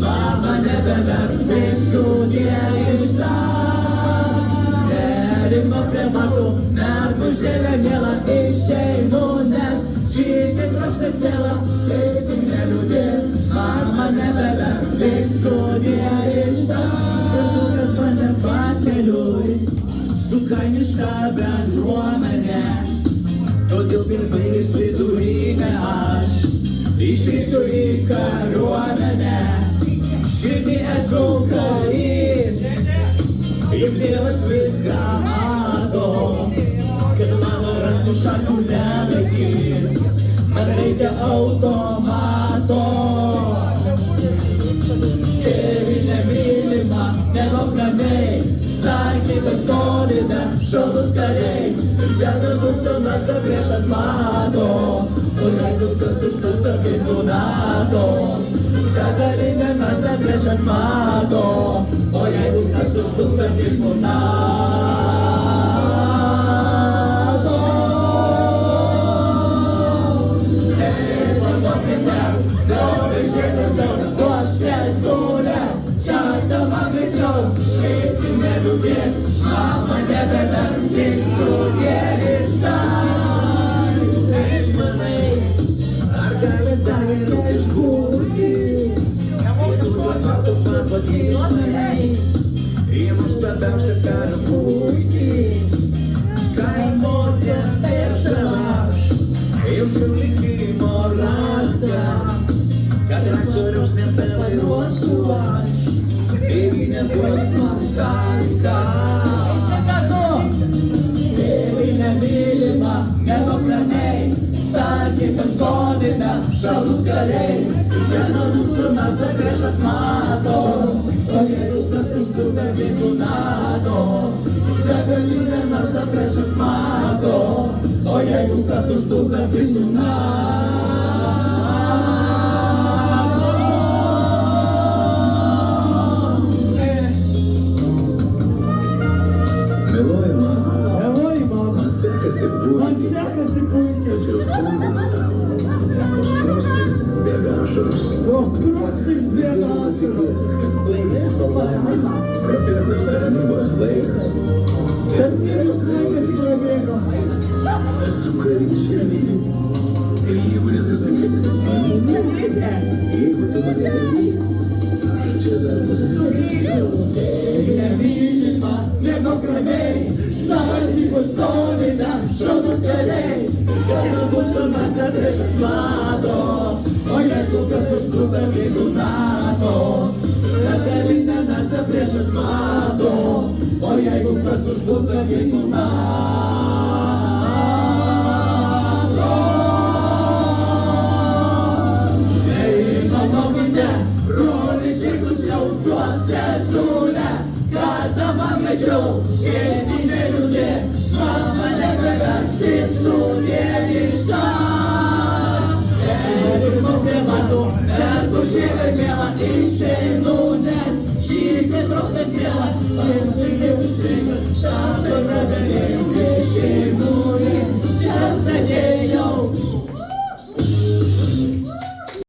mama nebevertik sudie ištar. Nerimo prie batų, mergų žėlė mėla, išeinu, nes žydi trokšta siela. Tai tik neliūdėk, mama nebevertik sudie ištar. Ir mane pakeliui su kaimiška bendruomenė. Todėl pirmais vidurinę aš išeisiu į kariuomenę. Širdį esu karys, juk Dievas viską mato, kad mano rankų šakų nelaikys. Man reikia automato. Tėvynė mylima, nebūk ramiai, sargybai stovime, šaunūs kariai. Ir ten mūsų nasą priešas mato, o jeigu kas užkluso kaip NATO. Katarinė nasą priešas mato, o jeigu kas užkluso kaip NATO. Ei, pamokite, liaudai širdžiau, tuos šviesulės, šartama gaisriau. Kaip tik neliūdėk, mama nebevertik sudie ištar. Kaip manai, ar gali dar geriau išbūti? Mūsų faktų pamatys manai, į mus labiausia karo būti. Kaimo prieš aš, jaučiu likimo raktą, kad traktoriaus nebevairuosiu aš. Tėvynė duos man talką. Tėvynė mylima, nebūk ramiai, sargybai stovime, šaunūs kariai. Kiekvieno mūsų nasą priešas mato, o jeigu kas užkluso kaip NATO. Begalinę nasą priešas mato, o jeigu kas užkluso kaip NATO. Man sekasi puikiai. Tačiau skambina tau, tos krosnis bėga ašaros. Tos krosnis bėga ašaros. Kad baigėsi palaimai, prabėgo tarnybos laikas. Tarnybos laikas prabėgo. Esu karys šiandien. Ir jeigu nesutikisi, jeigu tu mane nevyk, aš čia dar sugrįšiu. Tėvynė mylima, nebūk ramiai, sargybai stovime, šaunūs kariai. Kiekvieno mūsų nasą priešas mato, o jeigu kas užkluso kaip NATO. Katarinę nasą priešas mato, o jeigu kas užkluso kaip NATO. Ei, pamokite, broliai žirgus jau duos sesūlę, kada man greičiau, kėdį neliūdėk, mama nebevertik sudie ištar. Nerimo prie batų, mergų žėlė mėla, išeinu, nes žydi trokšta siela. Aš sveikas, šartai pragalėjau, išeinu.